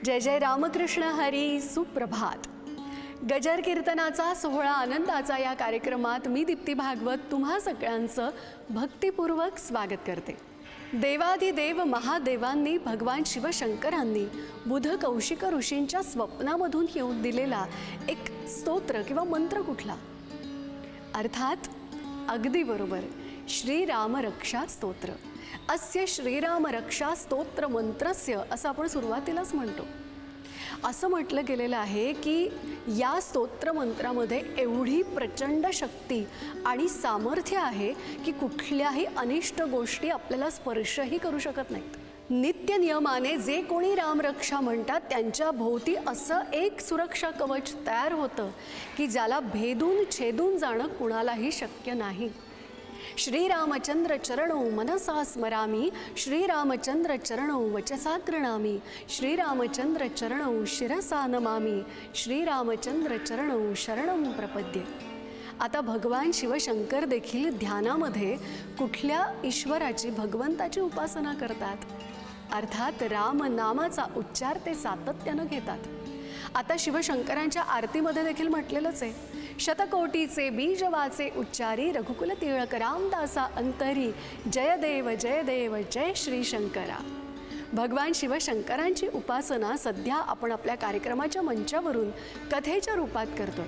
जय जय रामकृष्ण हरी. सुप्रभात. गजर कीर्तनाचा सोहळा आनंदाचा या कार्यक्रमात मी दीप्ती भागवत तुम्हा सगळ्यांचं भक्तिपूर्वक स्वागत करते. देवाधिदेव महादेवांनी भगवान शिवशंकरांनी बुध कौशिक ऋषींच्या स्वप्नामधून येऊन दिलेला एक स्तोत्र किंवा मंत्र कुठला? अर्थात अगदी बरोबर, श्रीराम रक्षा स्तोत्र. अस्य श्रीराम रक्षा स्तोत्र मंत्रस्य असं आपण सुरुवातीलाच म्हणतो. असं म्हटलं गेलेलं आहे की या स्तोत्र मंत्रामध्ये एवढी प्रचंड शक्ती आणि सामर्थ्य आहे की कुठल्याही अनिष्ट गोष्टी आपल्याला स्पर्शही करू शकत नाहीत. नित्य नियमाने जे कोणी रामरक्षा म्हणतात त्यांच्या भोवती असं एक सुरक्षा कवच तयार होतं की ज्याला भेदून छेदून जाणं कुणालाही शक्य नाही. श्रीरामचंद्र चरणौ मनसा स्मरामि, श्रीरामचंद्र चरणौ वचसा गृणामि, श्रीरामचंद्र चरणौ शिरसा नमामि, श्रीरामचंद्र चरणौ शरणं प्रपद्ये. आता भगवान शिवशंकर देखील ध्यानामध्ये कुठल्या ईश्वराची, भगवंताची उपासना करतात? अर्थात राम नामाचा उच्चार ते सातत्यानं घेतात. आता शिवशंकरांच्या आरतीमध्ये देखील म्हटलेलंच आहे, शतकोटीचे बीज वाचे उच्चारी, रघुकुल तिळक रामदासा अंतरी, जय देव जय श्री शंकरा. भगवान शिवशंकरांची उपासना सध्या आपण आपल्या कार्यक्रमाच्या मंचावरून कथेच्या रूपात करतोय.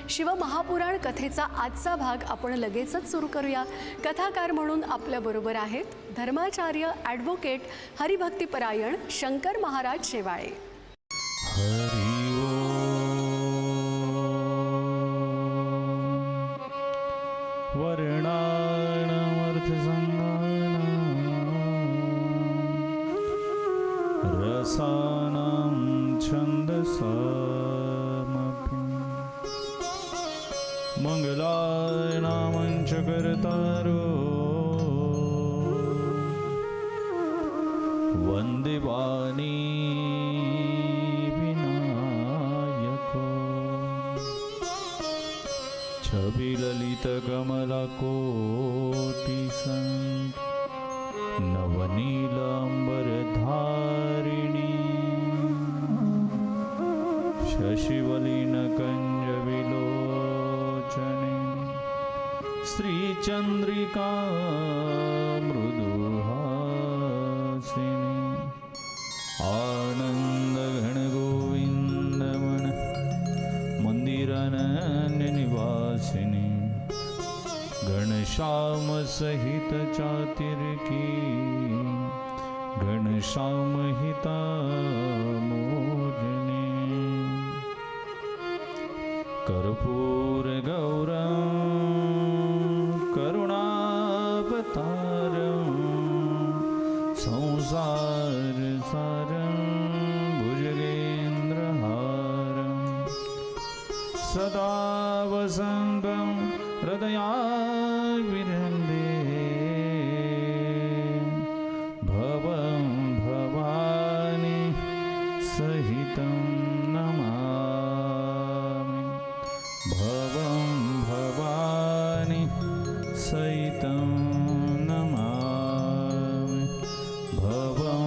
शिवमहापुराण कथेचा आजचा भाग आपण लगेचच सुरू करूया. कथाकार म्हणून आपल्याबरोबर आहेत धर्माचार्य ॲडव्होकेट हरिभक्तिपरायण शंकर महाराज शेवाळे. रसानां छन्दसामपि मङ्गलानामञ्च कर्तारो वन्दे वाणी विनायको छविललितकमलकोटिसं नवनीलाम्बरधारिणी शशिवलिनकञ्जविलोचने श्रीचन्द्रिका मृदुहासिनी आनन्दघनगोविन्दमन मन्दिरानन्यनिवासिनी घनश्याम सहित चातिर्की घनश्याम हिता मोजने कर्पूर गौरं करुणावतारं संसार सारं भुजगेन्द्रहारं सदा वसन्तं हृदयाविरन्दे भवं भवानी सहितं नमामि, भवं भवानी सहितं नमामि, भवं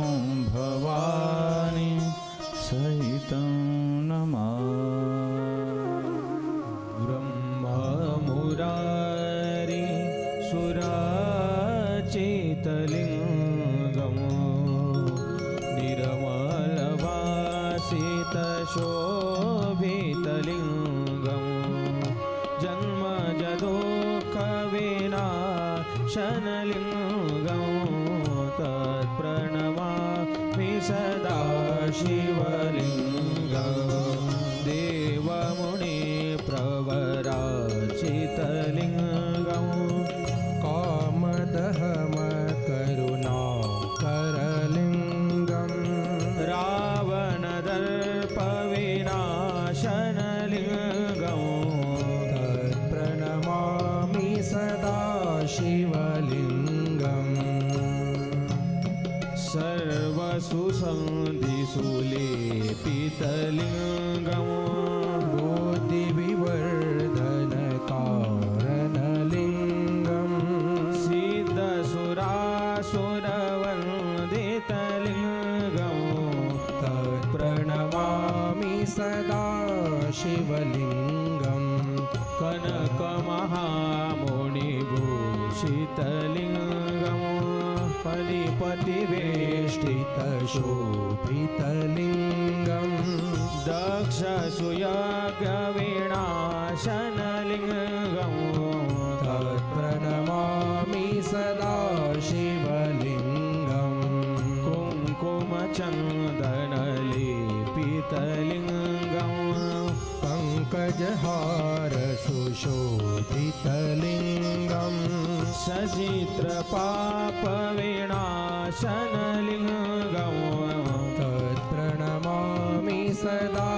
भवानी सहितं नमामि. ब्रह्ममुरारी सुराचितलिङ्गं निर्मलवासितशोभितलिङ्गं जन्मजदुःखविनाशनलिङ्गं तत्प्रणमामि सदा शिवलिङ्गं देवमुनिप्रवराचितलिङ्गं कामदहमकरुणाकरलिङ्गं रावणदर्पविनाशनलिङ्गं तत्प्रणमामि सदा शिवलिङ्गं सर्वसुसन्धिसुलेपितलिङ्गं बुद्धिविवर्धनकारणलिङ्गं सिद्धसुरासुरवन्दितलिङ्गं तत्प्रणमामि शीतलिङ्गं फलिपतिवेष्टितशोभितलिङ्गं दक्षसुयाज्ञविनाशनलिङ्गं तत्प्रणमामि सदा शिवलिङ्गम् कुङ्कुमचन्दनलेपितलिङ्गं पङ्कजहार सुशोभितलिङ्गम् सचित्रपापविनाशनलिङ्गं तत्प्रणमामि सदा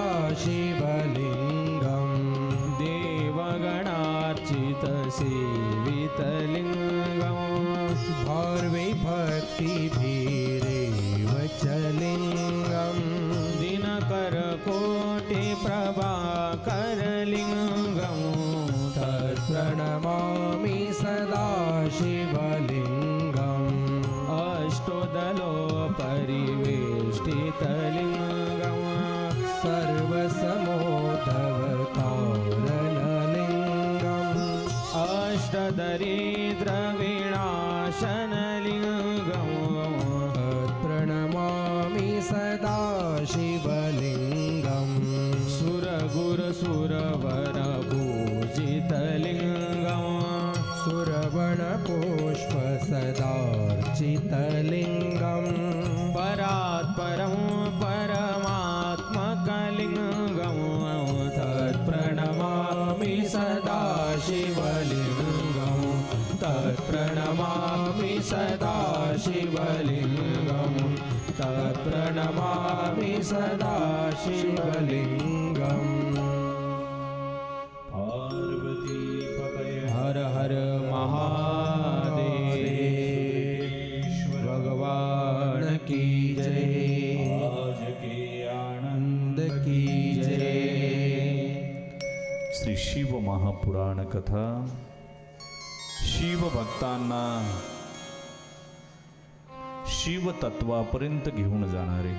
शिवलिङ्गम् देवगणार्चितसेवितलिङ्गं भार्विभक्तिभिरेव च लिङ्गम् दिनकरकोटिप्रभाकरलिङ्गं तत्प्रणमामि सदा शिवलिङ्गम् अष्टोदलोपरिवेष्टितलिङ्गं सर्वसमोदवकारणलिङ्गम् अष्टदरिद्रविनाशनलिङ्गं तत्प्रणमामि सदा शिवलिङ्गम् सुरगुरुसुरवरपूजितलिङ्गं सुरवणपुष्पसदार्चितलिङ्गम् परात्परं परमात्मकलिङ्गं तत्प्रणमामि सदा शिवलिङ्गम् तत्प्रणमामि सदा शिवलिङ्गम् तत्प्रणमामि सदा शिवलिङ्गम् हर हर महादेव भगवान की जय आनंद की जय। श्री शिव महापुराण कथा शिव भक्तांना शिव तत्वापर्यंत घेऊन जाणारे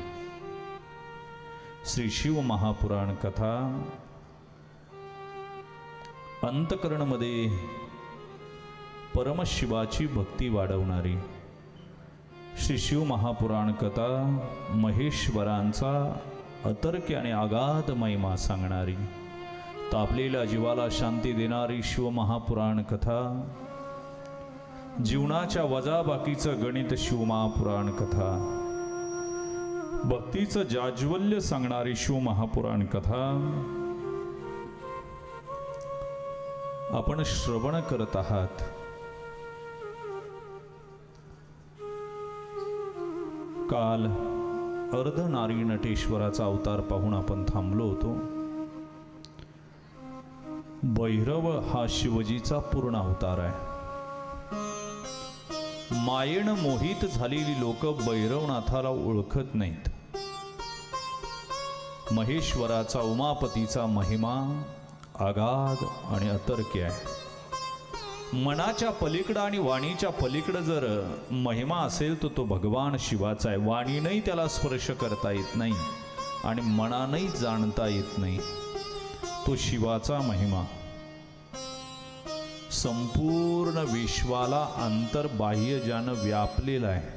श्री शिव महापुराण कथा अंतकरणमध्ये परमशिवाची भक्ती वाढवणारी श्री शिव महापुराण कथा महेश्वरांचा अतर्क्य आणि अगाध महिमा सांगणारी तापलेल्या जीवाला शांती देणारी शिव महापुराण कथा जीवनाच्या वजाबाकीचं गणित शिव महापुराण कथा भक्तीचं जाज्वल्य सांगणारी शिव महापुराण कथा आपण श्रवण करत आहात। काल अर्धनारी नटेश्वराचा अवतार पाहून आपण थांबलो होतो। भैरव हा शिवजीचा पूर्ण अवतार आहे। मायेनं मोहित झालेली लोक भैरवनाथाला ओळखत नाहीत। महेश्वराचा उमापतीचा महिमा अगाध आणि अतर्क्य आहे। मनाच्या पलीकडं आणि वाणीच्या पलीकडं जर महिमा असेल तर तो भगवान शिवाचा आहे। वाणीनंही त्याला स्पर्श करता येत नाही आणि मनानंही जाणता येत नाही। तो शिवाचा महिमा संपूर्ण विश्वाला अंतर्बाह्य ज्यानं व्यापलेला आहे।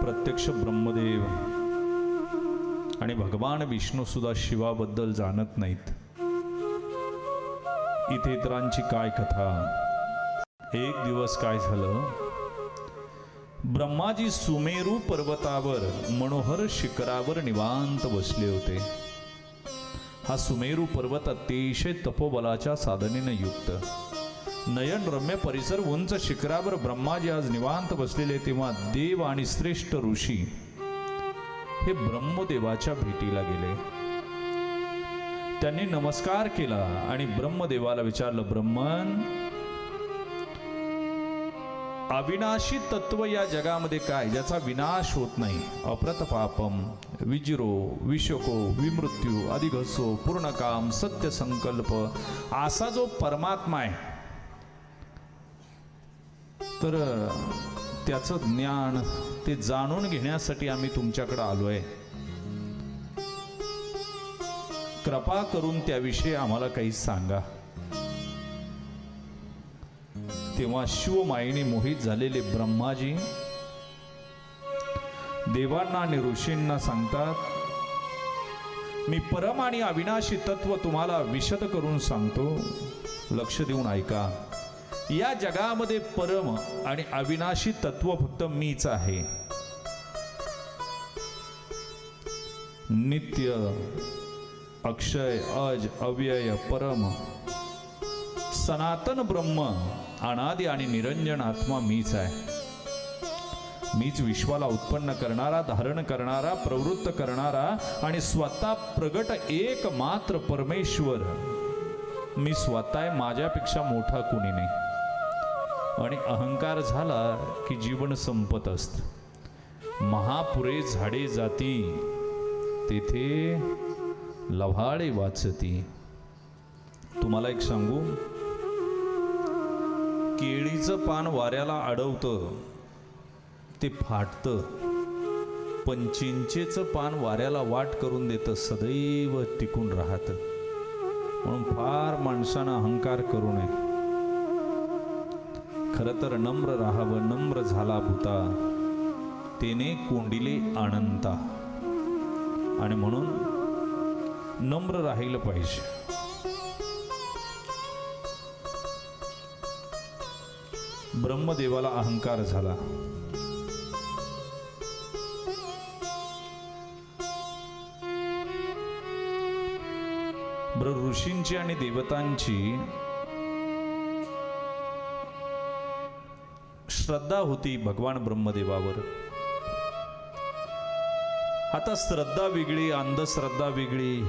प्रत्यक्ष ब्रह्मदेव आणि भगवान विष्णू सुद्धा शिवाबद्दल जाणत नाहीत। इतरांची काय कथा। एक दिवस काय झालं, ब्रह्माजी सुमेरू पर्वतावर मनोहर शिखरावर निवांत बसले होते। हा सुमेरू पर्वत अतिशय तपोबलाच्या साधनेने युक्त, नयन रम्य परिसर, उंच शिखरावर ब्रह्माजी आज निवांत बसलेले। तेव्हा देव आणि श्रेष्ठ ऋषी हे ब्रह्मदेवाच्या भेटीला गेले। त्यांनी नमस्कार केला आणि ब्रह्मदेवाला विचारलं, ब्रह्मन, अविनाशी तत्व या जगामध्ये काय ज्याचा विनाश होत नाही? अप्रतपापम, विजिरो, विशको, विमृत्यू, अधिघसो, पूर्णकाम, सत्य संकल्प, असा जो परमात्मा आहे, तर त्याचं ज्ञान ते जाणून घेण्यासाठी आम्ही तुमच्याकडे आलोय। कृपा करून त्याविषयी आम्हाला काही सांगा. तेव्हा शिवमायेने मोहित झालेले ब्रह्माजी देवांना आणि ऋषींना सांगतात, मी परम आणि अविनाशी तत्व तुम्हाला विशद करून सांगतो, लक्ष देऊन ऐका. या जगामध्ये परम आणि अविनाशी तत्व फक्त मीच आहे. नित्य, अक्षय, अज, अव्यय, परम, सनातन ब्रह्म, अनादि आणि निरंजन आत्मा मीच आहे. मीच विश्वाला उत्पन्न करणारा, धारण करणारा, प्रवृत्त करणारा आणि स्वतः प्रगट एकमात्र परमेश्वर. मी स्वतः आहे, माझ्यापेक्षा मोठा कोणी नाही. आणि अहंकार झाला की जीवन संपत असत. महापुरे झाडे जाती, तेथे लव्हाळे वाचती. तुम्हाला एक सांगू, केळीचं पान वाऱ्याला अडवतं, ते फाटतं, पण चिंचेचं पान वाऱ्याला वाट करून देतं, सदैव टिकून राहतं. म्हणून फार माणसानं अहंकार करू नये. खरं तर नम्र राहावं. नम्र झाला भूता, तेने कोंडिले अनंता. आणि म्हणून नम्र राहिलं पाहिजे. ब्रह्मदेवाला अहंकार झाला. ऋषींची आणि देवतांची श्रद्धा होती भगवान ब्रह्मदेवावर. आता श्रद्धा वेगळी, अंधश्रद्धा वेगळी,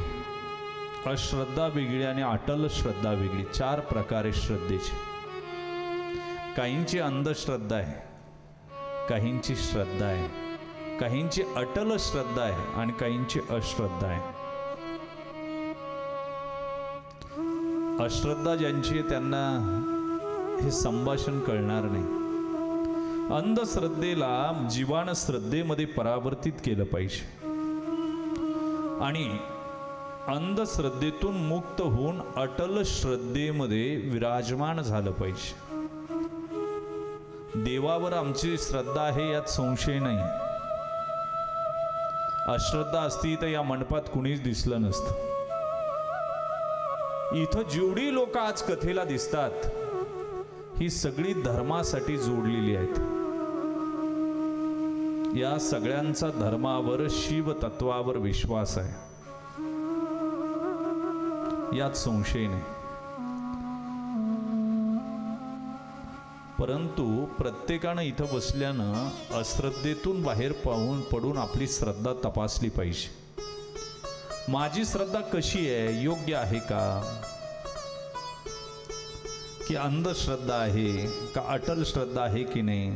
अश्रद्धा वेगळी आणि अटल श्रद्धा वेगळी. 4 प्रकारे श्रद्धेची. काहींची अंधश्रद्धा आहे, काहींची श्रद्धा आहे, काहींची अटल श्रद्धा आहे आणि काहींची अश्रद्धा आहे. अश्रद्धा ज्यांची आहे त्यांना हे संभाषण कळणार नाही. अंधश्रद्धेला जीवान श्रद्धेमध्ये परावर्तित केलं पाहिजे आणि अंधश्रद्धेतून मुक्त होऊन अटल श्रद्धेमध्ये विराजमान झालं पाहिजे. देवावर आमची श्रद्धा आहे यात संशय नाही. अश्रद्धा असती तर या मंडपात कुणीच दिसलं नसतं. इथं जेवढी लोक आज कथेला दिसतात ही सगळी धर्मासाठी जोडलेली आहेत. या सगळ्यांचा धर्मावर, शिव तत्वावर विश्वास आहे, यात संशय नाही. परंतु प्रत्येकानं इथं बसल्यानं अश्रद्धेतून बाहेर पडून आपली श्रद्धा तपासली पाहिजे. माझी श्रद्धा कशी आहे, योग्य आहे का, की अंधश्रद्धा आहे का, अटल श्रद्धा आहे की नाही.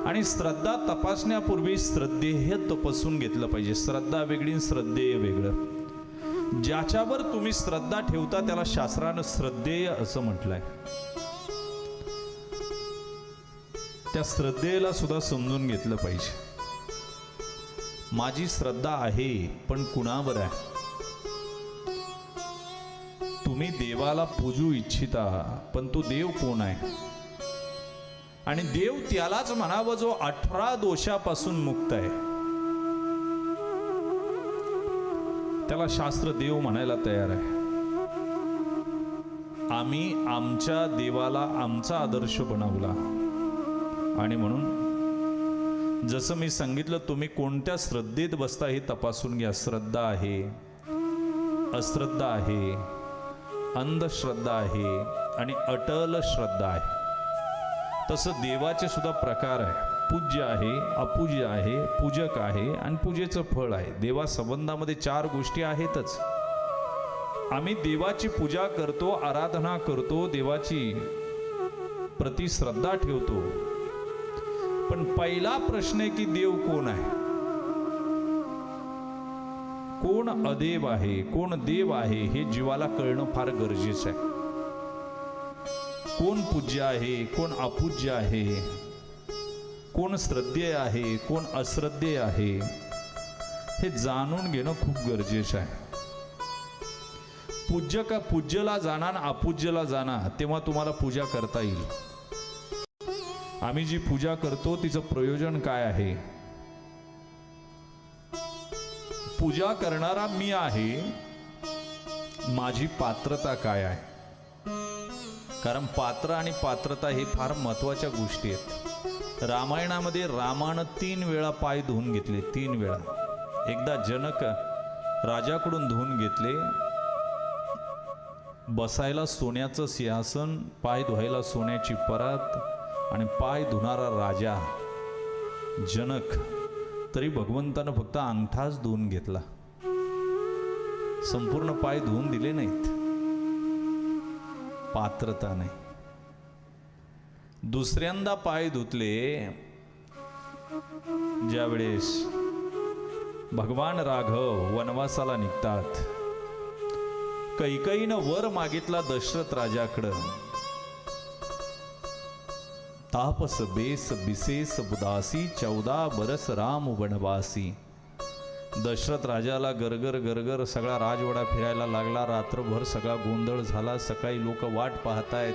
आणि श्रद्धा तपासण्यापूर्वी श्रद्धेय तपासून घेतलं पाहिजे. श्रद्धा वेगळी, श्रद्धेय वेगळं. ज्याच्यावर तुम्ही श्रद्धा ठेवता त्याला शास्त्रानं श्रद्धेय असं म्हटलंय. त्या श्रद्धेला सुद्धा समजून घेतलं पाहिजे. माझी श्रद्धा आहे पण कुणावर आहे. तुम्ही देवाला पूजू इच्छिता पण तो देव कोण आहे. आणि देव त्यालाच म्हणावं जो 18 दोषापासून मुक्त आहे. त्याला शास्त्र देव म्हणायला तयार आहे. आम्ही आमच्या देवाला आमचा आदर्श बनवला. आणि म्हणून जसं मी सांगितलं, तुम्ही कोणत्या श्रद्धेत बसता हे तपासून घ्या. श्रद्धा आहे, अश्रद्धा आहे, अंधश्रद्धा आहे आणि अटल श्रद्धा आहे. तसं देवाचे सुद्धा प्रकार आहे. पूज्य आहे, अपूज्य आहे, पूजक आहे आणि पूजेचं फळ आहे. देवा संबंधामध्ये 4 गोष्टी आहेतच. आम्ही देवाची पूजा करतो, आराधना करतो, देवाची प्रति श्रद्धा ठेवतो. पण पहिला प्रश्न आहे की देव कोण आहे, कोण अदेव आहे, कोण देव आहे हे जीवाला कळणं फार गरजेचं आहे. कोण पूज्य आहे, कोण अपूज्य आहे, कोण श्रद्धेय आहे, कोण अश्रद्धेय आहे हे जाणून घेणं खूप गरजेचं आहे. पूज्यला जाणार अपूज्यला जाणार तेव्हा तुम्हाला पूजा करता येईल. आम्ही जी पूजा करतो तिचं प्रयोजन काय आहे? पूजा करणारा मी आहे, माझी पात्रता काय आहे? कारण पात्र आणि पात्रता हे फार महत्वाच्या गोष्टी आहेत. रामायणामध्ये रामानं 3 वेळा पाय धुवून घेतले. 3 वेळा. एकदा जनक राजाकडून धुवून घेतले, बसायला सोन्याचं सिंहासन, पाय धुवायला सोन्याची परात आणि पाय धुणारा राजा जनक. तरी भगवंतानं फक्त अंगठाच धुवून घेतला, संपूर्ण पाय धुवून दिले नाहीत. पात्रता नाही. दुसऱ्यांदा पाय धुतले ज्यावेळेस भगवान राघव वनवासाला निघतात. कैकईनं वर मागितला दशरथ राजाकडं, तापस बेस बिसेस बुदासी 14 बरस राम वनवासी. दशरथ राजाला गरगर गरगर सगळा राजवाडा फिरायला लागला. रात्रभर सगळा गोंधळ झाला. सकाळी लोक वाट पाहतायत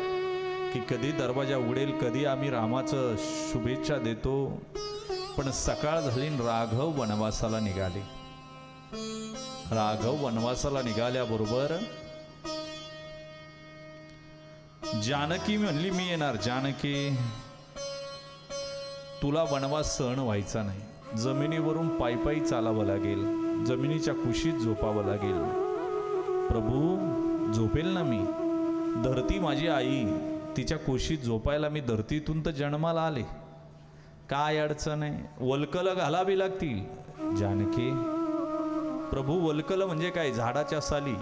की कधी दरवाजा उघडेल, कधी आम्ही रामाचं शुभेच्छा देतो. पण सकाळ झाली, राघव वनवासाला निघाले. राघव वनवासाला निघाल्याबरोबर जानकी म्हणली, मी येणार. जानकी, तुला वनवास सहन व्हायचा नाही. जमिनीवरून पायी चालावं लागेल, जमिनीच्या कुशीत झोपावं लागेल. प्रभू, झोपेल ना मी. धरती माझी आई, तिच्या कुशीत झोपायला मी धरतीतून तर जन्माला आले. काय अडचण आहे? वल्कलं घालावी लागतील. जानकी, प्रभू वल्कलं म्हणजे काय? झाडाच्या साली.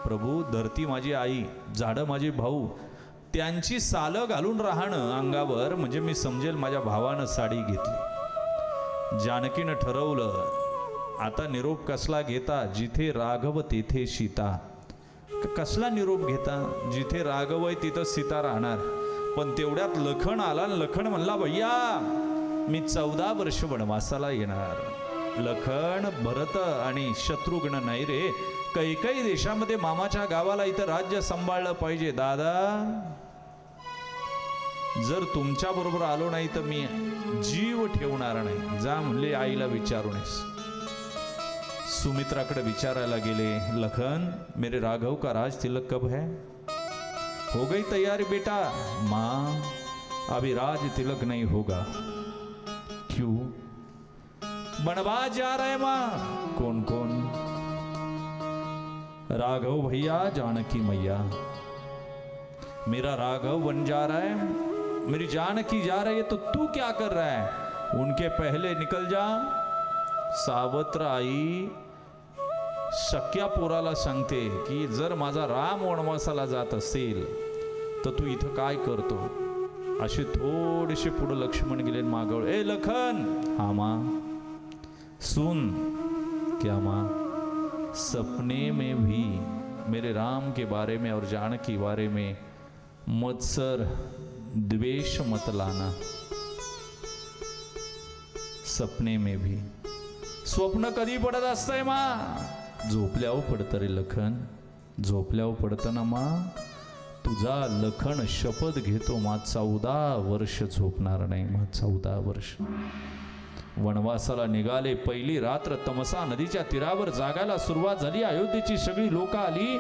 प्रभू, धरती माझी आई, झाडं माझे भाऊ, त्यांची सालं घालून राहणं अंगावर म्हणजे मी समजेल माझ्या भावानं साडी घेतली. जानकीनं ठरवलं, आता निरोप कसला घेता? जिथे राघव तेथे सीता. कसला निरोप घेता? जिथे राघव आहे तिथं सीता राहणार. पण तेवढ्यात लखन आला. लखन म्हणला, भैया मी 14 वर्ष वनवासाला येणार. लखन, भरत आणि शत्रुघ्न नाही रे, कैकई देशामध्ये मामाच्या गावाला इथं राज्य सांभाळलं पाहिजे. दादा, जर तुमच्या बरोबर आलो नाही तर मी जीव ठेवणार नाही. जा म्हणले आईला विचारूनच. सुमित्राकडे विचारायला गेले, लखन, मेरे राघव का राज तिलक कब है? हो गई तैयारी बेटा? माँ, अभी राज तिलक नहीं होगा. क्यों? बनवास जा रहे माँ. कौन कौन? राघव भैया, जानकी मैया. मेरा राघव बन जा रहा है, मेरी जानकी जा रही है, तो तू क्या कर रहा है? उनके पहले निकल जा. सावत्र आई सख्या पोराला सांगते की जर माझा राम वनवासाला जात असेल तर तू इथं काय करतो? असे थोडेसे पुढे लक्ष्मण गेले मागवळ. ए लखन. हा माँ. सुन. क्या माँ? सपने में भी मेरे राम के बारे में और जानकी बारे में मत्सर द्वेष मत लाना. सपने में भी. स्वप्न कधी पडत असतंय माँ? झोपल्यावर पडतं रे लखन, झोपल्यावर पडतं ना माँ. तुझा लखन शपथ घेतो माँ 14 वर्ष झोपणार नाही. माँ 14 वर्ष. वनवासाला निघाले. पहिली रात्र तमसा नदीच्या तीरावर जागायला सुरुवात झाली. अयोध्येची सगळी लोक आली.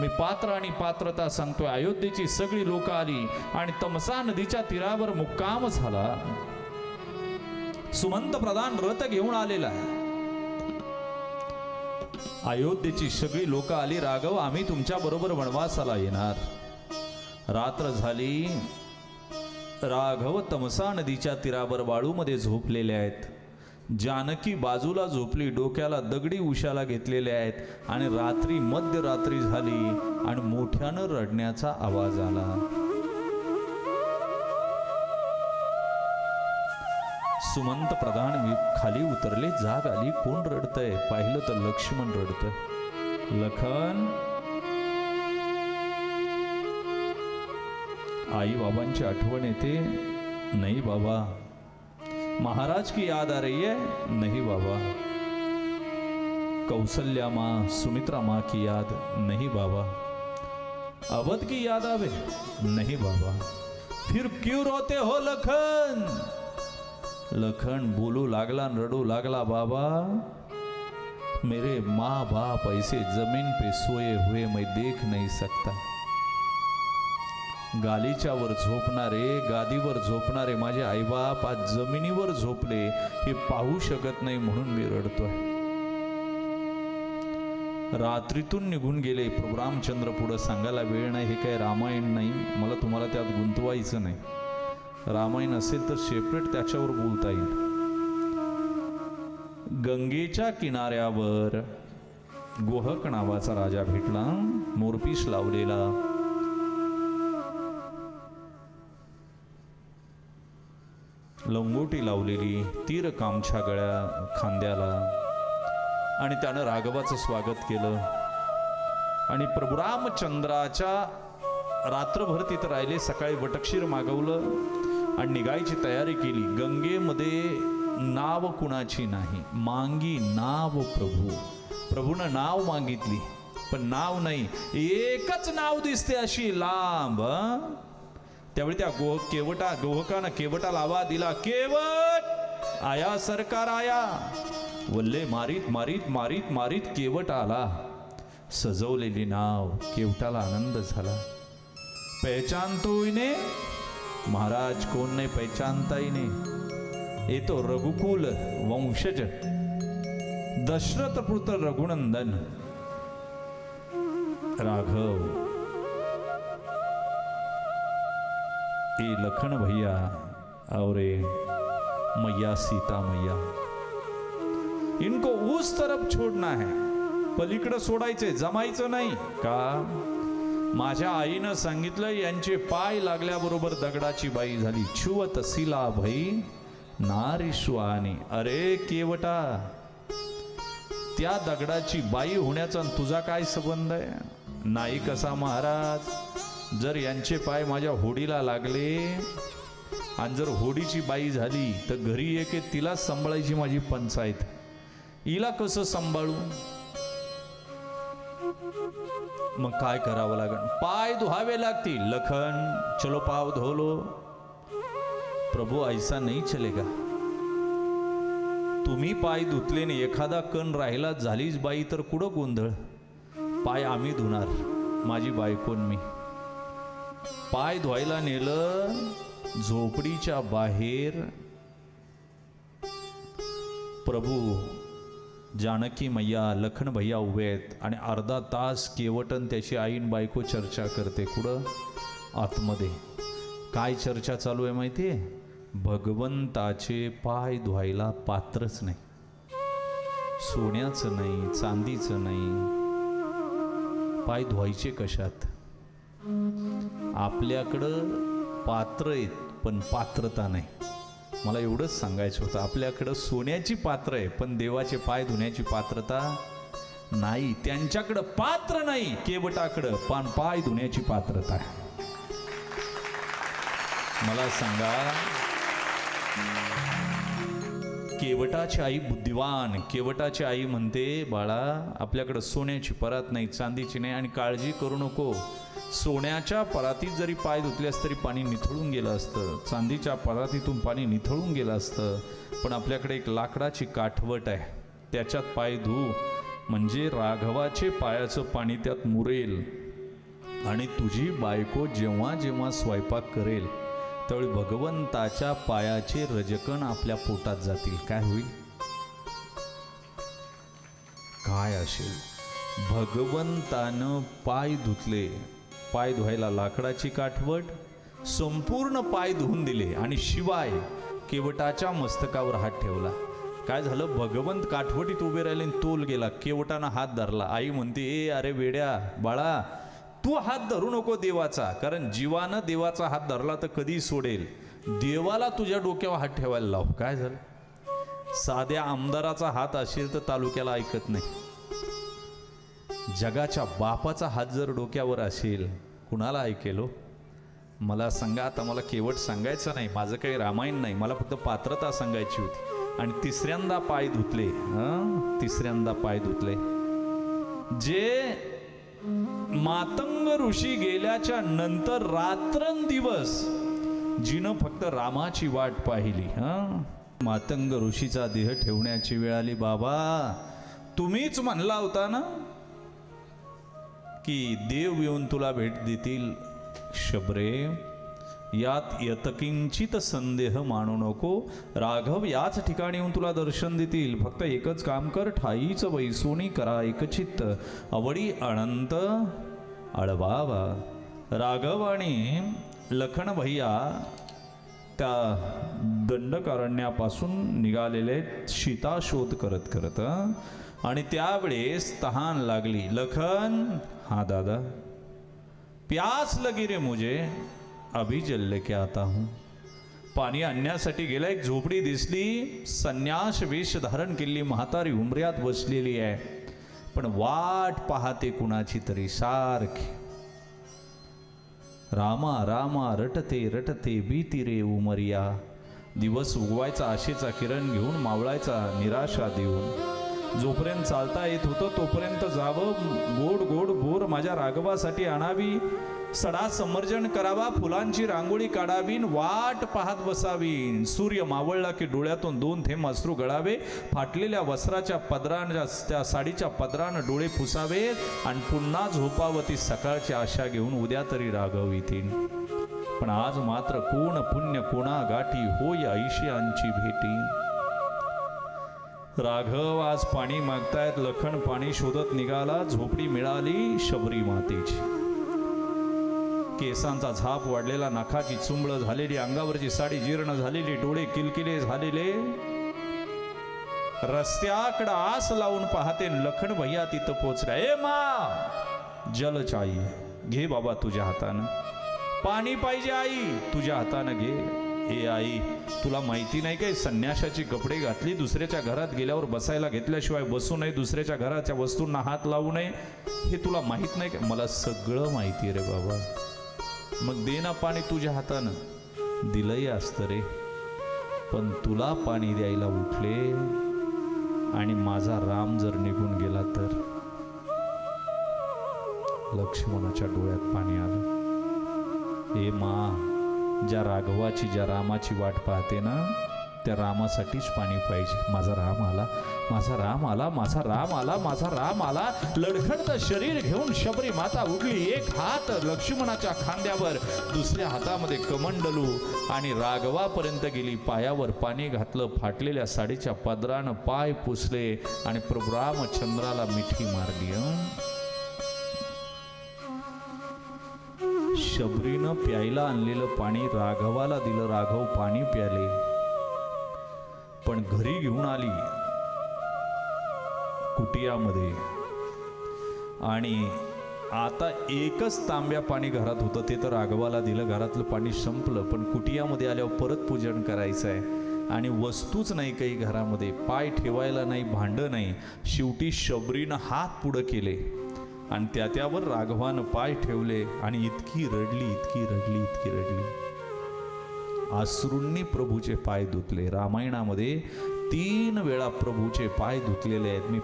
मी पात्र आणि पात्रता सांगतोय. अयोध्येची सगळी लोक आली आणि तमसा नदीच्या तीरावर मुक्काम झाला. सुमंत प्रधान रथ घेऊन आलेला आहे. अयोध्येची सगळी लोक आली. राघव, आम्ही तुमच्या बरोबर वनवासाला येणार. रात्र झाली. राघव तमसा नदीच्या तीरावर वाळूमध्ये झोपलेले आहेत. जानकी बाजूला झोपली, डोक्याला दगडी उशाला घेतलेले आहेत. आणि रात्री मध्यरात्री झाली आणि मोठ्यानं रडण्याचा आवाज आला. सुमंत प्रधान खाली उतरले. जाग आली. कोण रडतंय? पाहिलं तर लक्ष्मण रडतंय. लखन. आई बाबांची आठवण येते? नहीं बाबा. महाराज की याद आ रही है? नहीं बाबा. कौशल्या माँ, सुमित्रा माँ की याद? नहीं बाबा. अवध की याद आवे? नहीं बाबा। फिर क्यों रोते हो लखन? लखन बोलू लागला, रडू लागला, बाबा मेरे माँ बाप ऐसे जमीन पे सोए हुए मैं देख नहीं सकता. गालीच्या वर झोपणारे, गादीवर झोपणारे माझे आईबाप आज जमिनीवर झोपले हे पाहू शकत नाही म्हणून मी रडतोय. रात्रीतून निघून गेले. प्रभू रामचंद्र पुढे सांगायला वेळ नाही. हे काय रामायण नाही, मला तुम्हाला त्यात गुंतवायचं नाही. रामायण असेल तर सेपरेट त्याच्यावर बोलता येईल. गंगेच्या किनाऱ्यावर गोहक नावाचा राजा भेटला, मोरपीस लावलेला. लंगोटी लावलेली, तीर कामछा गळ्या खांद्याला, आणि त्यानं राघवाचं स्वागत केलं. आणि प्रभू रामचंद्राच्या रात्रभर तिथं राहिले. सकाळी वटक्षीर मागवलं आणि निघायची तयारी केली. गंगेमध्ये नाव कुणाची नाही, मांगी नाव प्रभू. प्रभूनं नाव मागितली पण नाव नाही, एकच नाव दिसते अशी लांब. त्यावेळी त्या गोहकानं केवटाला आवाज दिला, केवट आया सरकार आया. वल्ले मारीत मारीत मारीत मारीत केवट आला. सजवलेली नाव. केवटाला आनंद झाला. पहचानतो इने? महाराज कोण नाही पहचानता इने. ये तो रघुकुल वंशज दशरथ पुत्र रघुनंदन राघव. ये लखन भैया और मैया सीता मैया. इनको उस तरफ छोड़ना है, पलीकडे सोडायचे, जमायचं नाही का? माझ्या आईनं सांगितलं यांचे पाय लागल्याबरोबर दगडाची बाई झाली. छुवत सिला भई नारी सुहानी. अरे केवटा, त्या दगडाची बाई होण्याचा तुझा काय संबंध आहे? नाही कसा महाराज, जर यांचे पाय माझ्या होडीला लागले आणि जर होडीची बाई झाली तर घरी एक तिलाच सांभाळायची माझी पंचायत. हिला कसं सांभाळू? मग काय करावं लागेल? पाय धुवावे लागतील. लखन चलो पाव धोलो. प्रभू ऐसा नहीं चलेगा. तुम्ही पाय धुतले ने एखादा कण राहिला झालीच बाई तर कुठं गोंधळ? पाय आम्ही धुणार, माझी बायकोन मी. पाय धुवायला नेलं. झोपडीच्या बाहेर प्रभू जानकी मैया लखन भैया उभे आहेत आणि अर्धा तास केवटन त्याची आईन बायको चर्चा करते. कुठं? आतमध्ये. काय चर्चा चालू आहे माहिती आहे? भगवंताचे पाय धुवायला पात्रच नाही, सोन्याचं नाही, चांदीचं नाही. पाय धुवायचे कशात? आपल्याकडं पात्र आहेत पण पात्रता नाही. मला एवढंच सांगायचं होतं. आपल्याकडं सोन्याची पात्र आहे पण देवाचे पाय धुण्याची पात्रता नाही. त्यांच्याकडं पात्र नाही, केवटाकडं पण पाय धुण्याची पात्रता आहे. मला सांगा, केवटाची आई बुद्धिवान. केवटाची आई म्हणते, बाळा आपल्याकडं सोन्याची परात नाही, चांदीची नाही, आणि काळजी करू नको. सोन्याच्या परातीत जरी पाय धुतल्यास तरी पाणी निथळून गेलं असतं, चांदीच्या परातीतून पाणी निथळून गेलं असतं. पण आपल्याकडे एक लाकडाची काठवट आहे, त्याच्यात पाय धु म्हणजे राघवाचे पायाचं पाणी त्यात मुरेल. आणि तुझी बायको जेव्हा जेव्हा स्वयंपाक करेल त्यावेळी भगवंताच्या पायाचे रजकण आपल्या पोटात जातील. काय होईल? काय असेल? भगवंतानं पाय धुतले. पाय धुवायला लाकडाची काठवट, संपूर्ण पाय धुवून दिले आणि शिवाय केवटाच्या मस्तकावर हात ठेवला. काय झालं? भगवंत काठवटीत उभे राहिले आणि तोल गेला. केवटानं हात धरला. आई म्हणते, ए अरे वेड्या बाळा, तू हात धरू नको देवाचा, कारण जीवानं देवाचा हात धरला तर कधी सोडेल. देवाला तुझ्या डोक्यावर हात ठेवायला लाव. काय झालं? साध्या आमदाराचा हात असेल तर तालुक्याला ऐकत नाही. जगाच्या बापाचा हात जर डोक्यावर असेल कुणाला ऐकेलो? मला सांगा. आता मला केवट सांगायचं नाही, माझं काही रामायण नाही, मला फक्त पात्रता सांगायची होती. आणि तिसऱ्यांदा पाय धुतले. तिसऱ्यांदा पाय धुतले. जे मातंग ऋषी गेल्याच्या नंतर रात्रंदिवस जिनं फक्त रामाची वाट पाहिली. मातंग ऋषीचा देह ठेवण्याची वेळ आली. बाबा तुम्हीच म्हणला होता ना की देव येऊन तुला भेट देतील. शबरे, यात यतकिंचित संदेह मानू नको. राघव याच ठिकाणी येऊन तुला दर्शन देतील. फक्त एकच काम कर, ठाईच वैसोनी करा एकचित्त, अवडी अनंत अळवावा. राघव आणि लखन भैया त्या दंडकारण्यापासून निघालेले सीता शोध करत करत आणि त्यावेळेस तहान लागली. लखन, हा दादा, प्यास लगी रे मुझे, अभी जल लेके आता हूं. पाणी आणण्यासाठी गेला. एक झोपडी दिसली. संन्यास वेश धारण केलेली म्हातारी उमऱ्यात बसलेली आहे, पण वाट पाहते कुणाची तरी सारखी. रामा रामा रटते रटते बीती रे उमरिया. दिवस उगवायचा आशेचा किरण घेऊन, मावळायचा निराशा देऊन. जोपर्यंत चालता येत होतं तोपर्यंत जावं, गोड गोड बोर माझ्या राघवासाठी आणावी, सडा समर्जन करावा, फुलांची रांगोळी काढावी, वाट पाहत बसावी. सूर्य मावळला की डोळ्यातून 2 थेंब अश्रू गळावे, फाटलेल्या वस्त्राच्या पदरांच्या त्या साडीच्या पदरानं डोळे पुसावेत आणि पुन्हा झोपावती सकाळची आशा घेऊन, उद्या तरी राघव येतील. पण आज मात्र कोण पुण्य कोणा गाठी, होय ऐशियांची भेटी. राघव आज पाणी मागतायत. लखन पाणी शोधत निघाला. झोपडी मिळाली शबरी मातेची. केसांचा झाप वाढलेला, नाकाची चुंबळ झालेली, अंगावरची साडी जीर्ण झालेली, डोळे किलकिले झालेले. रस्त्याकडे आस लावून पाहते. लखन भैया तिथं पोचला. ए मा, जल चाहिए, घे बाबा तुझ्या हातानं. पाणी पाहिजे आई, तुझ्या हातानं घे. ए आई, तुला माहिती नाही काय, संन्याशाची कपडे घातली, दुसऱ्याच्या घरात गेल्यावर बसायला घेतल्याशिवाय बसू नये, दुसऱ्याच्या घराच्या वस्तूंना हात लावू नये, हे तुला माहित नाही काय? मला सगळं माहिती रे बाबा. मग दे ना पाणी तुझ्या हातानं. दिलंही असतं रे, पण तुला पाणी द्यायला उठले आणि माझा राम जर निघून गेला तर. लक्ष्मणाच्या डोळ्यात पाणी आलं. ए मा, ज्या राघवाची, ज्या रामाची वाट पाहते ना, त्या रामासाठीच पाणी पाहिजे. माझा राम आला, माझा राम आला, माझा राम आला, माझा राम आला. लडखडतं शरीर घेऊन शबरी माता उठली. एक हात लक्ष्मणाच्या खांद्यावर, दुसऱ्या हातामध्ये कमंडलू आणि राघवापर्यंत गेली. पायावर पाणी घातलं, फाटलेल्या साडीच्या पदरानं पाय पुसले आणि प्रभू रामचंद्राला मिठी मारली. शबरीनं प्यायला आणलेलं पाणी राघवाला दिलं. राघव पाणी प्याले, पण घरी घेऊन आली कुटियामध्ये आणि आता एकच तांब्या पाणी घरात होतं, ते तर राघवाला दिलं. घरातलं पाणी संपलं, पण कुटियामध्ये आल्यावर परत पूजन करायचं आहे आणि वस्तूच नाही काही घरामध्ये, पाय ठेवायला नाही, भांडं नाही. शेवटी शबरीनं हात पुढं केले आणि त्यावर राघवानं पाय ठेवले आणि इतकी रडली, इतकी रडली, इतकी रडली. अश्रूंनी प्रभूचे पाय धुतले. रामायणामध्ये 3 वेळा प्रभूचे पाय धुतलेले आहेत. मी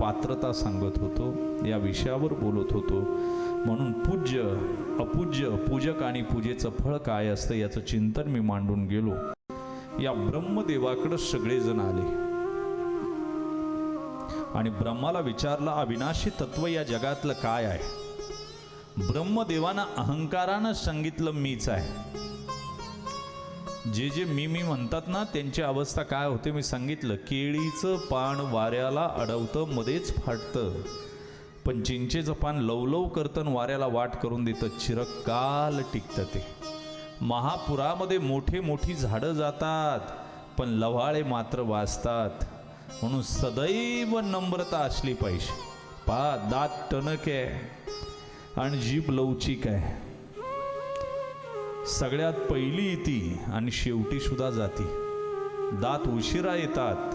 पात्रता सांगत होतो, या विषयावर बोलत होतो. म्हणून पूज्य, अपूज्य, पूजक आणि पूजेचं फळ काय असतं याचं चिंतन मी मांडून गेलो. या ब्रह्मदेवाकडे सगळेजण आले आणि ब्रह्माला विचारलं, अविनाशी तत्व या जगातलं काय आहे? ब्रह्मदेवानं अहंकारानं सांगितलं, मीच आहे. जे जे मी म्हणतात ना, त्यांची अवस्था काय होते मी सांगितलं. केळीचं पान वाऱ्याला अडवतं, मध्येच फाटतं, पण चिंचेचं पान लवलव करतं, वाऱ्याला वाट करून देतं, चिरकाल टिकतं ते. महापुरामध्ये मोठी झाडं जातात, पण लव्हाळे मात्र वाचतात. म्हणून सदैव नम्रता असली पाहिजे. दात टणक आहे आणि जीभ लवचिक आहे. सगळ्यात पहिली येते आणि शेवटी सुद्धा जाती. दात उशिरा येतात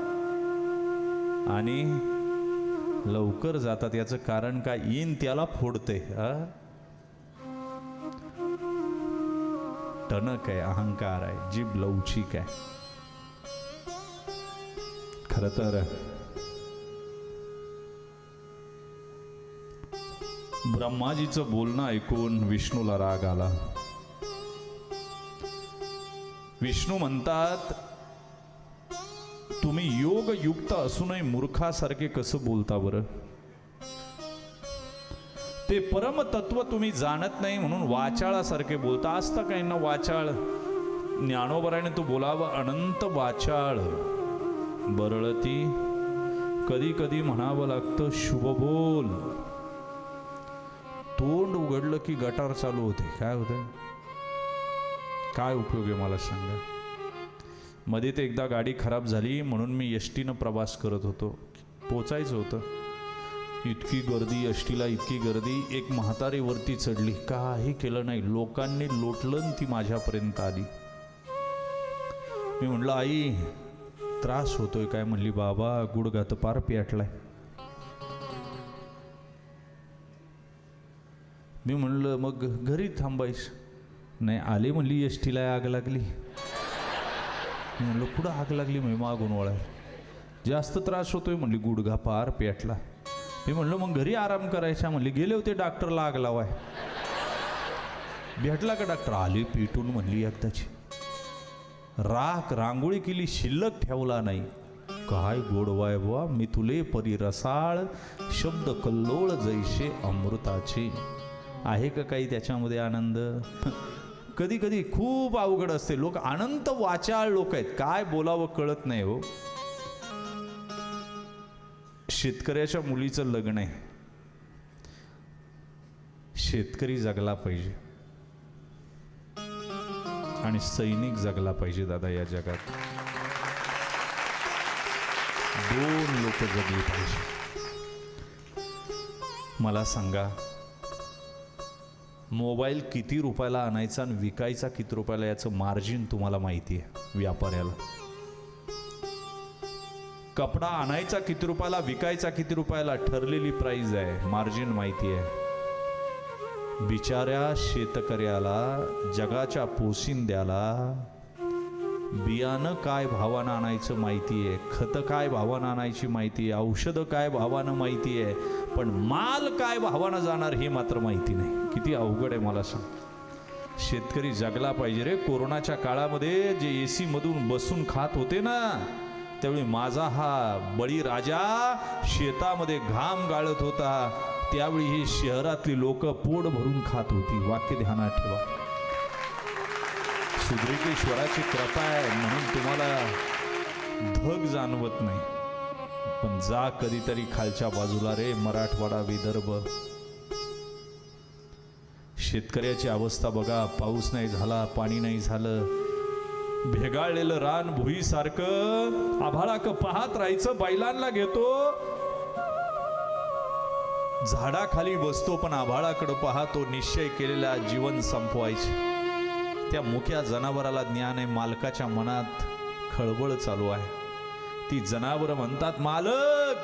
आणि लवकर जातात. याचं कारण काय? येईन त्याला फोडते. टणक आहे, अहंकार आहे, जीभ लवचिक आहे. खरं तर ब्रह्माजीचं बोलणं ऐकून विष्णूला राग आला. विष्णू म्हणतात, तुम्ही योग युक्त असूनही मूर्खासारखे कसं बोलता बरं? ते परम तत्व तुम्ही जाणत नाही म्हणून वाचाळासारखे बोलता. असतं काही ना वाचाळ. ज्ञानोबराने तो बोलावं, अनंत वाचाळ बरळती. कधी कधी म्हणावं लागतं शुभ बोल. तोंड उघडलं की गटार चालू होते. काय होतं? काय उपयोग आहे मला सांगा? मध्ये ते एकदा गाडी खराब झाली म्हणून मी एसटीनं प्रवास करत होतो. पोचायचं होतं. इतकी गर्दी एसटीला, इतकी गर्दी. एक म्हातारी वरती चढली, काही केलं नाही, लोकांनी लोटलं, ती माझ्यापर्यंत आली. मी म्हणलं, आई त्रास होतोय काय? म्हणली, बाबा गुडघा तर पार पेटलाय. मी म्हणलं, मग घरी थांबायस? नाही, आले म्हणली, एसटीला आग लागली. मी म्हणलं, कुठं आग लागली? मी मागून वळाय. जास्त त्रास होतोय म्हणली, गुडघा पार पेटला. मी म्हणलं, मग घरी आराम करायचा? म्हणली, गेले होते डॉक्टरला आग लावाय. भेटला का डॉक्टर? आली पिटून म्हणली एकदाची. राख रांगोळी केली, शिल्लक ठेवला नाही. काय गोडवाय बुवा, मी तुले परी रसाळ, शब्द कल्लोळ जैसे अमृताचे. आहे का काही त्याच्यामध्ये आनंद? कधी कधी खूप अवघड असते. लोक अनंत वाचाळ लोक आहेत, काय बोलावं कळत नाही हो. शेतकऱ्याच्या मुलीचं लग्न आहे. शेतकरी जगला पाहिजे आणि सैनिक जगला पाहिजे दादा. या जगात दोन लोक जगली पाहिजे. मला सांगा, मोबाईल किती रुपयाला आणायचा आणि विकायचा किती रुपयाला, याचं मार्जिन तुम्हाला माहिती आहे व्यापाऱ्याला. कपडा आणायचा किती रुपयाला, विकायचा किती रुपयाला, ठरलेली प्राइस आहे, मार्जिन माहिती आहे. बिचाऱ्या शेतकऱ्याला, जगाच्या पोशिंद्याला बियाणं काय भावानं आणायचं माहिती आहे, खतं काय भावानं आणायची माहिती आहे, औषधं काय भावानं माहिती आहे, पण माल काय भावानं जाणार हे मात्र माहिती नाही. किती अवघड आहे मला सांग. शेतकरी जगला पाहिजे रे. कोरोनाच्या काळामध्ये जे एसी मधून बसून खात होते ना, त्यावेळी माझा हा बळीराजा शेतामध्ये घाम गाळत होता. त्यावेळी ही शहरातली लोक पोट भरून खात होती. वाक्य ध्यानात ठेवा. सुद्रीकेश्वराची कृपा आहे म्हणून तुम्हाला धग जाणवत नाही. पण जा कधीतरी खालच्या बाजूला रे, मराठवाडा, विदर्भ. शेतकऱ्याची अवस्था बघा. पाऊस नाही झाला, पाणी नाही झालं, भेगाळलेलं रान भुईसारखं. आभाळाक पाहत राहायचं. बैलांना घेतो, झाडाखाली बसतो, पण आभाळाकडे पाहतो. निश्चय केलेला जीवन संपवायचे. त्या मुक्या जनावराला ज्ञान आहे. मालकाच्या मनात खळबळ चालू आहे. ती जनावर म्हणतात, मालक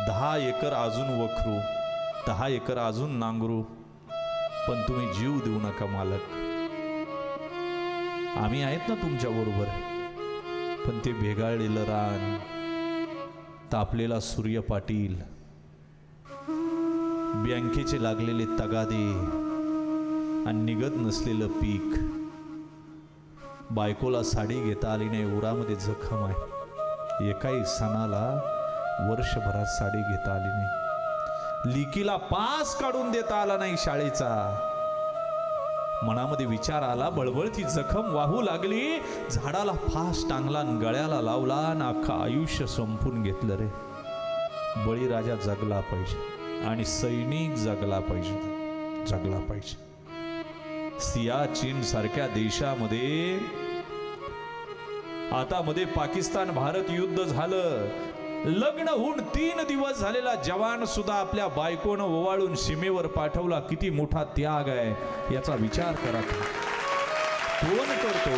10 एकर अजून वखरू, 10 एकर अजून नांगरू, पण तुम्ही जीव देऊ नका मालक. आम्ही आहेत ना तुमच्या बरोबर. पण ते भेगाळलेलं रान, तापलेला सूर्य पाटील, बँकेचे लागलेले तगादे आणि निघत नसलेलं पीक, बायकोला साडी घेता आली नाही, उरामध्ये जखम आहे, एकाही सणाला वर्षभरात साडी घेता आली नाही, लिकीला पास काढून देता आला नाही शाळेचा. मनामध्ये विचार आला, बळबळती जखम वाहू लागली, झाडाला फास टांगला, गळ्याला लावला, अख्खं आयुष्य संपून घेतलं रे. बळीराजा जगला पाहिजे आणि सैनिक जगला पाहिजे, जगला पाहिजे. सियाचीन सारख्या देशामध्ये आता मध्ये पाकिस्तान भारत युद्ध झालं. लग्न होऊन 3 दिवस झालेला जवान सुद्धा आपल्या बायकोनं ओवाळून सीमेवर पाठवला. किती मोठा त्याग आहे याचा विचार करा. कोण करतो?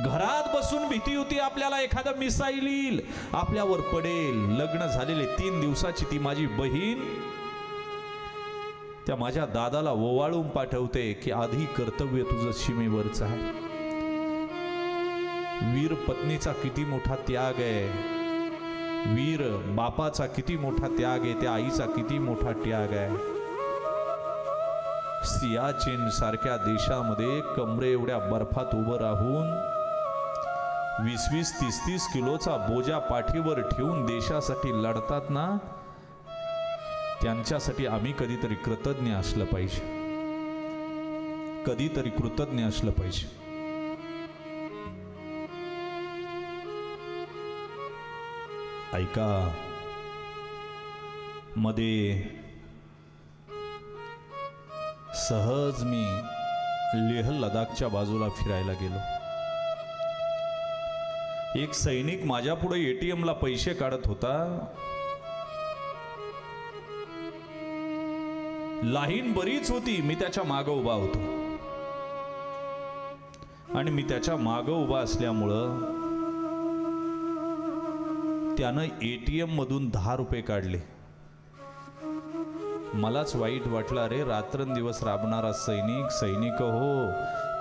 घरात बसून भीती होती आपल्याला एखादं मिसाईल येईल, आपल्यावर पडेल. लग्न झालेले 3 दिवसाची ती माझी बहीण त्या माझ्या दादाला ओवाळून पाठवते की आधी कर्तव्य तुझं सीमेवरचं आहे. वीर पत्नीचा किती मोठा त्याग आहे. वीर बापाचा किती मोठा त्याग आहे, त्या आईचा किती मोठा त्याग आहे. सियाचीन सारख्या देशामध्ये कमरे एवढ्या बर्फात उभं राहून 20-20, 30-30 किलोचा बोजा पाठीवर ठेवून देशासाठी लढतात ना, त्यांच्यासाठी आम्ही कधीतरी कृतज्ञ असलं पाहिजे, कधीतरी कृतज्ञ असलं पाहिजे. ऐका, मध्ये सहज मी लेह लडाखच्या बाजूला फिरायला गेलो. एक सैनिक माझ्या पुढे ATM ला पैसे काढत होता. लाईन बरीच होती, मी त्याच्या मागं उभा होतो आणि मी त्याच्या मागं उभा असल्यामुळं त्यानं ATM मधून 10 रुपये काढले. मलाच वाईट वाटलं, अरे रात्रंदिवस राबणारा सैनिक हो,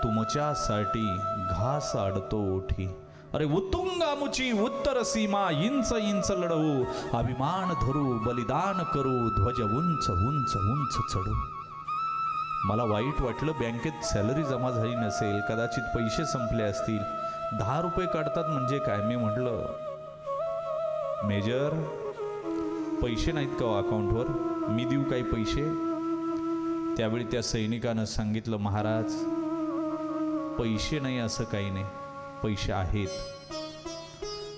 तुमच्यासाठी घास अडतो ओठी. अरे उत्तुंगामुची उत्तर सीमा, इंच इंच लढवू, अभिमान धरू, बलिदान करू, ध्वज उंच उंच उंच चढू. मला वाईट वाटलं, बँकेत सॅलरी जमा झाली नसेल, कदाचित पैसे संपले असतील. 10 रुपये काढतात म्हणजे काय? मी म्हटलं, मेजर पैसे नाहीत का अकाउंटवर, मी देऊ काही पैसे? त्यावेळी त्या सैनिकानं सांगितलं, महाराज पैसे नाही असं काही नाही, पैसे आहेत,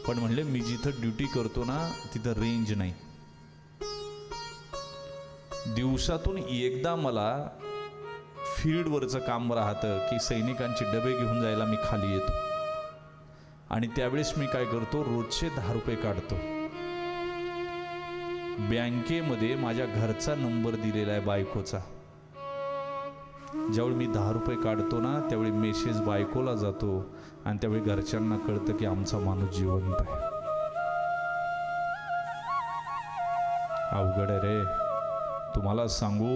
पण म्हणले मी जिथं ड्युटी करतो ना तिथं रेंज नाही. दिवसातून एकदा मला फील्डवरचं काम राहतं की सैनिकांचे डबे घेऊन जायला मी खाली येतो, आणि त्यावेळेस मी काय करतो, रोजचे 10 रुपये काढतो. बँकेमध्ये माझ्या घरचा नंबर दिलेला आहे बायकोचा. ज्यावेळी मी 10 रुपये काढतो ना, त्यावेळी मेसेज बायकोला जातो आणि त्यावेळी घरच्यांना कळतं की आमचा माणूस जिवंत आहे. अवघड आहे रे. तुम्हाला सांगू,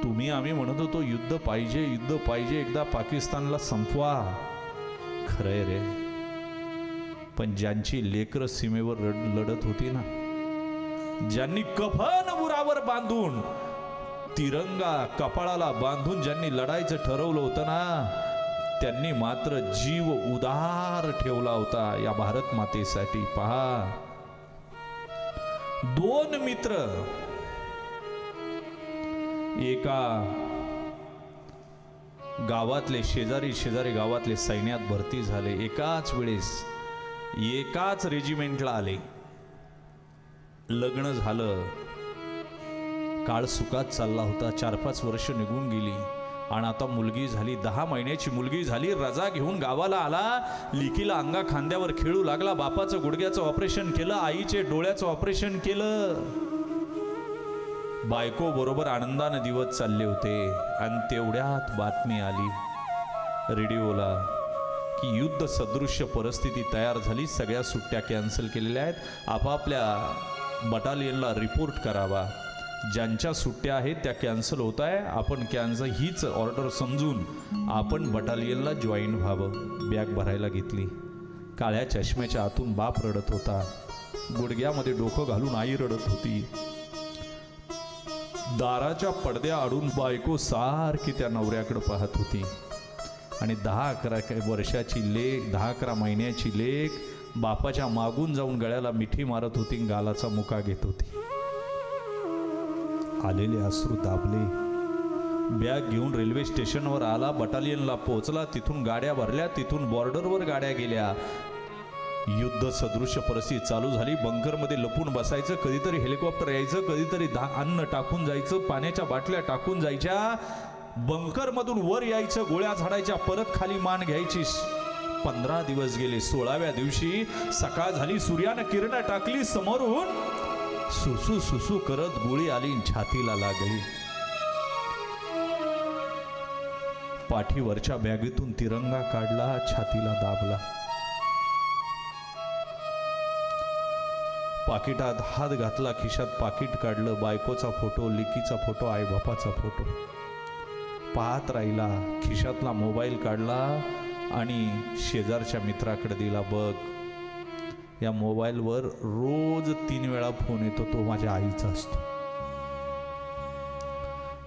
तुम्ही आम्ही म्हणत होतो युद्ध पाहिजे, युद्ध पाहिजे, एकदा पाकिस्तानला संपवा. खरंय रे, पण ज्यांची लेकरं सीमेवर लढत होती ना, ज्यांनी कफन उरावर बांधून, तिरंगा कपाळाला बांधून ज्यांनी लढायचं ठरवलं होतं ना, त्यांनी मात्र जीव उधार ठेवला होता या भारत मातेसाठी. पहा, 2 मित्र एका गावातले, शेजारी गावातले सैन्यात भरती झाले. एकाच वेळेस एकाच रेजिमेंटला आले. लग्न झालं, काळ सुखात चालला होता. 4-5 वर्ष निघून गेली आणि आता मुलगी झाली, 10 महिन्याची मुलगी झाली. रजा घेऊन गावाला आला, लिकीला अंगा खांद्यावर खेळू लागला. बापाचं गुडघ्याचं ऑपरेशन केलं, आईचे डोळ्याचं ऑपरेशन केलं. बायको बरोबर आनंदाने दिवस चालले होते आणि तेवढ्यात बातमी आली रेडिओला की युद्ध सदृश्य परिस्थिती तयार झाली, सगळ्या सुट्ट्या कॅन्सल केलेल्या आहेत, आपापल्या बटालियनला रिपोर्ट करावा. ज्यांच्या सुट्ट्या आहेत त्या कॅन्सल होत आहे, आपण कॅन्सल हीच ऑर्डर समजून आपण बटालियनला जॉईन व्हावं. बॅग भरायला घेतली. काळ्या चष्म्याच्या आतून बाप रडत होता, गुडघ्यामध्ये डोकं घालून आई रडत होती. दाराच्या पडद्या आडून बायको सारखी त्या नवऱ्याकडे पाहत होती आणि 10-11 वर्षाची लेक, 10-11 महिन्याची लेक बापाच्या मागून जाऊन गळ्याला मिठी मारत होती, गालाचा मुका घेत होती. आलेले अश्रू दाबले. बॅग घेऊन रेल्वे स्टेशनवर आला, बटालियनला पोहोचला. तिथून गाड्या भरल्या, तिथून बॉर्डरवर गाड्या गेल्या. युद्ध सदृश्य परिस्थिती चालू झाली. बंकरमध्ये लपून बसायचं, कधीतरी हेलिकॉप्टर यायचं, कधीतरी अन्न टाकून जायचं, पाण्याच्या बाटल्या टाकून जायच्या. बंकरमधून वर यायचं, गोळ्या झाडायच्या, परत खाली मान घ्यायची. 15 दिवस गेले. 16व्या दिवशी सकाळ झाली, सूर्यानं किरण टाकली समोरून. सुसू सुसू करत गोळी आली, छातीला लागली. पाठीवरच्या बॅगेतून तिरंगा काढला, छातीला दाबला. पाकिटात हात घातला, खिशात पाकिट काढलं. बायकोचा फोटो, लिकीचा फोटो, आई बापाचा फोटो पाहत राहिला. खिशातला मोबाईल काढला आणि शेजारच्या मित्राकडे दिला. बघ, या मोबाईलवर रोज 3 वेळा फोन येतो, तो माझ्या आईचा असतो.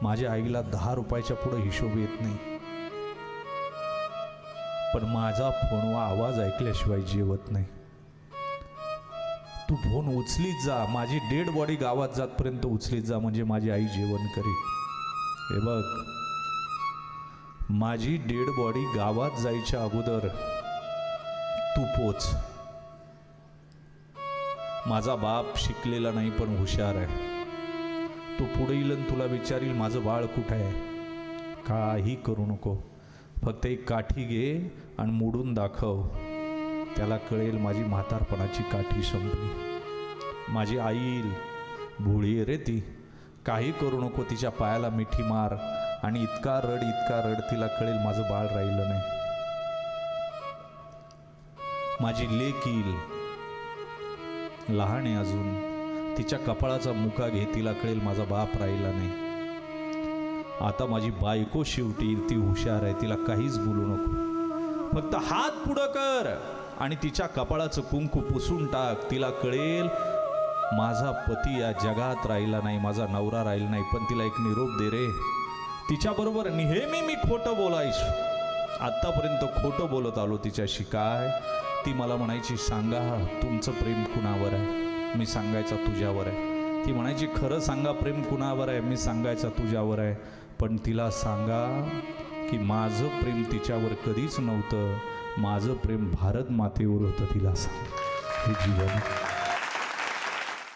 माझ्या आईला 10 रुपयाच्या पुढे हिशोब येत नाही, पण माझा फोनवा आवाज ऐकल्याशिवाय जेवत नाही. तू फोन उचलीत जा, माझी डेड बॉडी गावात जातपर्यंत उचलीत जा, म्हणजे माझी आई जेवण करी. हे बघ, माझी डेड बॉडी गावात जायच्या अगोदर तू पोच. माझा बाप शिकलेला नाही पण हुशार आहे. तो पुढे येईल आणि तुला विचारील माझं बाळ कुठं आहे. काही करू नको, फक्त एक काठी घे आणि मोडून दाखव, त्याला कळेल माझी म्हातारपणाची काठी संपली. माझी आई येईल, भोळी आहे रे ती, काही करू नको, तिच्या पायाला मिठी मार आणि इतका रड तिला कळेल माझं बाळ राहिलं नाही. माझी लेक येईल, लहान आहे अजून, तिच्या कपाळाचा मुका घे, तिला कळेल माझा बाप राहिला नाही. आता माझी बायको शेवटी ती हुशार आहे, तिला काहीच बोलू नको, फक्त हात पुढं कर आणि तिच्या कपाळाचं कुंकू पुसून टाक, तिला कळेल माझा पती या जगात राहिला नाही, माझा नवरा राहिला नाही. पण तिला एक निरोप दे रे. तिच्याबरोबर नेहमी मी खोटं बोलायचो, आत्तापर्यंत खोटं बोलत आलो तिच्याशी. काय ती मला म्हणायची, सांगा तुमचं प्रेम कुणावर आहे, मी सांगायचा तुझ्यावर आहे. ती म्हणायची, खरं सांगा प्रेम कुणावर आहे, मी सांगायचा तुझ्यावर आहे. पण तिला सांगा की माझं प्रेम तिच्यावर कधीच नव्हतं, माझं प्रेम भारत मातेवर होतं. तिला सांग, हे जीवन